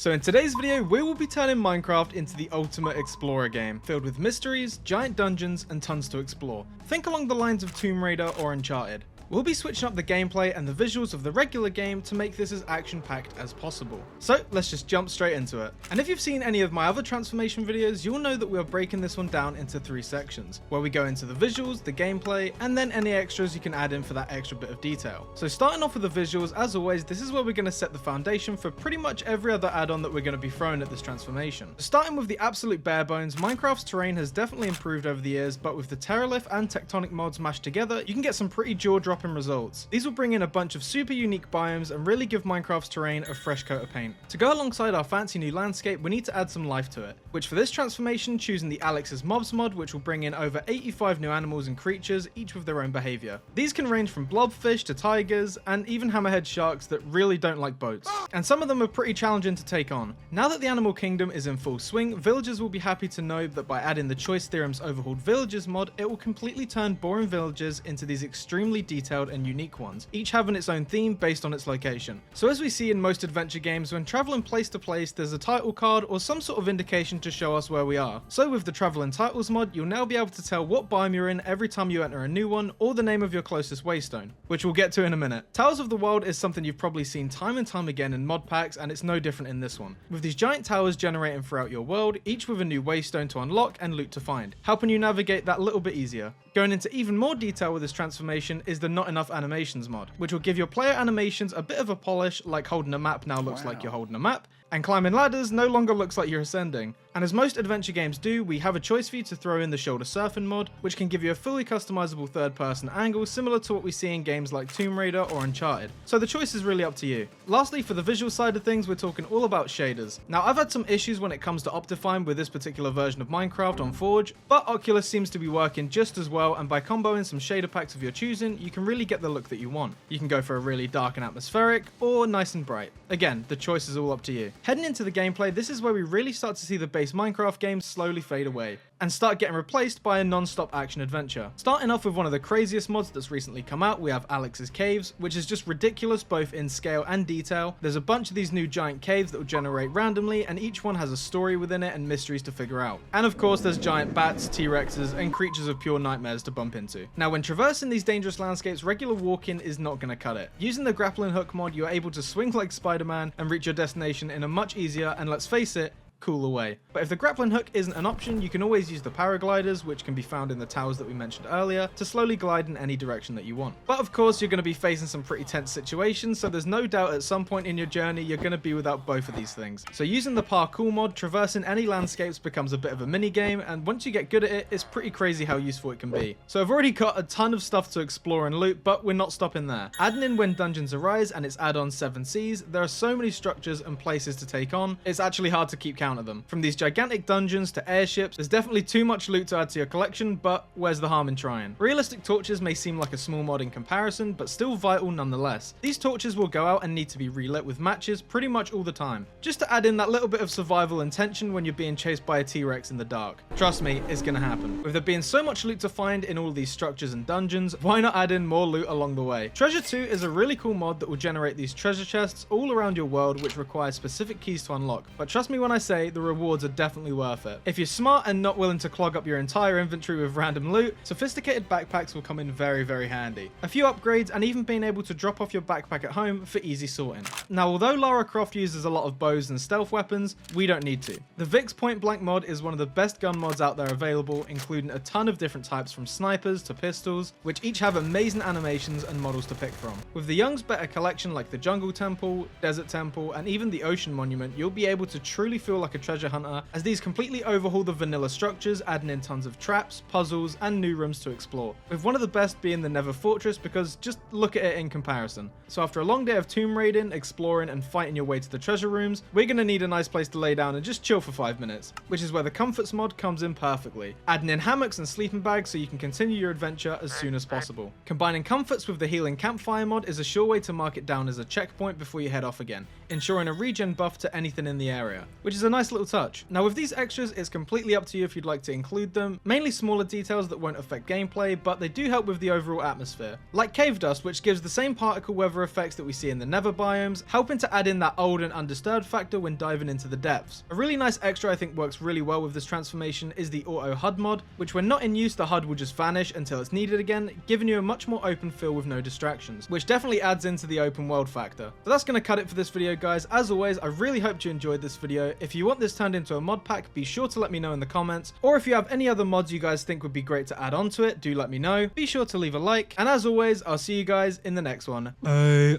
So in today's video, we will be turning Minecraft into the ultimate explorer game, filled with mysteries, giant dungeons, and tons to explore. Think along the lines of Tomb Raider or Uncharted. We'll be switching up the gameplay and the visuals of the regular game to make this as action-packed as possible. So let's just jump straight into it. And if you've seen any of my other transformation videos, you'll know that we are breaking this one down into 3 sections, where we go into the visuals, the gameplay, and then any extras you can add in for that extra bit of detail. So starting off with the visuals, as always, this is where we're going to set the foundation for pretty much every other add-on that we're going to be throwing at this transformation. Starting with the absolute bare bones, Minecraft's terrain has definitely improved over the years, but with the Terralith and Tectonic mods mashed together, you can get some pretty jaw-dropping results. These will bring in a bunch of super unique biomes and really give Minecraft's terrain a fresh coat of paint. To go alongside our fancy new landscape, we need to add some life to it, which for this transformation, choosing the Alex's Mobs mod, which will bring in over 85 new animals and creatures, each with their own behavior. These can range from blobfish to tigers, and even hammerhead sharks that really don't like boats. And some of them are pretty challenging to take on. Now that the animal kingdom is in full swing, villagers will be happy to know that by adding the Choice Theorem's Overhauled Villages mod, it will completely turn boring villages into these extremely detailed and unique ones, each having its own theme based on its location. So as we see in most adventure games, when traveling place to place, there's a title card or some sort of indication to show us where we are. So with the Travel and Titles mod, you'll now be able to tell what biome you're in every time you enter a new one, or the name of your closest waystone, which we'll get to in a minute. Towers of the World is something you've probably seen time and time again in mod packs, and it's no different in this one, with these giant towers generating throughout your world, each with a new waystone to unlock and loot to find, helping you navigate that little bit easier. Going into even more detail with this transformation is the Not Enough Animations mod, which will give your player animations a bit of a polish, like holding a map now looks like you're holding a map, and climbing ladders no longer looks like you're ascending. And as most adventure games do, we have a choice for you to throw in the Shoulder Surfing mod, which can give you a fully customizable third-person angle similar to what we see in games like Tomb Raider or Uncharted. So the choice is really up to you. Lastly, for the visual side of things, we're talking all about shaders. Now, I've had some issues when it comes to Optifine with this particular version of Minecraft on Forge, but Oculus seems to be working just as well, and by comboing some shader packs of your choosing, you can really get the look that you want. You can go for a really dark and atmospheric, or nice and bright. Again, the choice is all up to you. Heading into the gameplay, this is where we really start to see the base Minecraft game slowly fade away and start getting replaced by a non-stop action adventure. Starting off with one of the craziest mods that's recently come out, we have Alex's Caves, which is just ridiculous both in scale and detail. There's a bunch of these new giant caves that will generate randomly, and each one has a story within it and mysteries to figure out. And of course, there's giant bats, T-Rexes, and creatures of pure nightmares to bump into. Now, when traversing these dangerous landscapes, regular walking is not going to cut it. Using the grappling hook mod, you're able to swing like Spider-Man and reach your destination in a much easier, and let's face it, cooler way. But if the grappling hook isn't an option, you can always use the paragliders, which can be found in the towers that we mentioned earlier, to slowly glide in any direction that you want. But of course, you're going to be facing some pretty tense situations, so there's no doubt at some point in your journey you're going to be without both of these things. So using the parkour mod, traversing any landscapes becomes a bit of a mini game, and once you get good at it, it's pretty crazy how useful it can be. So I've already got a ton of stuff to explore and loot, but we're not stopping there. Adding in When Dungeons Arise and its add-on 7 Seas, there are so many structures and places to take on, it's actually hard to keep count of them. From these gigantic dungeons to airships, there's definitely too much loot to add to your collection, but where's the harm in trying? Realistic torches may seem like a small mod in comparison, but still vital nonetheless. These torches will go out and need to be relit with matches pretty much all the time, just to add in that little bit of survival and tension when you're being chased by a T-Rex in the dark. Trust me, it's gonna happen. With there being so much loot to find in all of these structures and dungeons, why not add in more loot along the way? Treasure 2 is a really cool mod that will generate these treasure chests all around your world, which require specific keys to unlock, but trust me when I say the rewards are definitely worth it. If you're smart and not willing to clog up your entire inventory with random loot, sophisticated backpacks will come in very, very handy. A few upgrades and even being able to drop off your backpack at home for easy sorting. Now, although Lara Croft uses a lot of bows and stealth weapons, we don't need to. The Vix Point Blank mod is one of the best gun mods out there available, including a ton of different types from snipers to pistols, which each have amazing animations and models to pick from. With the Young's Better collection like the Jungle Temple, Desert Temple, and even the Ocean Monument, you'll be able to truly feel like a treasure hunter, as these completely overhaul the vanilla structures, adding in tons of traps, puzzles, and new rooms to explore, with one of the best being the Nether Fortress, because just look at it in comparison. So after a long day of tomb raiding, exploring, and fighting your way to the treasure rooms, we're going to need a nice place to lay down and just chill for 5 minutes, which is where the Comforts mod comes in perfectly, adding in hammocks and sleeping bags so you can continue your adventure as soon as possible. Combining Comforts with the Healing Campfire mod is a sure way to mark it down as a checkpoint before you head off again, ensuring a regen buff to anything in the area, which is a nice nice little touch. Now with these extras, it's completely up to you if you'd like to include them, mainly smaller details that won't affect gameplay, but they do help with the overall atmosphere. Like cave dust, which gives the same particle weather effects that we see in the nether biomes, helping to add in that old and undisturbed factor when diving into the depths. A really nice extra I think works really well with this transformation is the auto HUD mod, which when not in use the HUD will just vanish until it's needed again, giving you a much more open feel with no distractions, which definitely adds into the open world factor. So that's going to cut it for this video, guys. As always, I really hope you enjoyed this video. If you want this turned into a mod pack, be sure to let me know in the comments, or if you have any other mods you guys think would be great to add onto it, do let me know. Be sure to leave a like, and as always, I'll see you guys in the next one. Bye.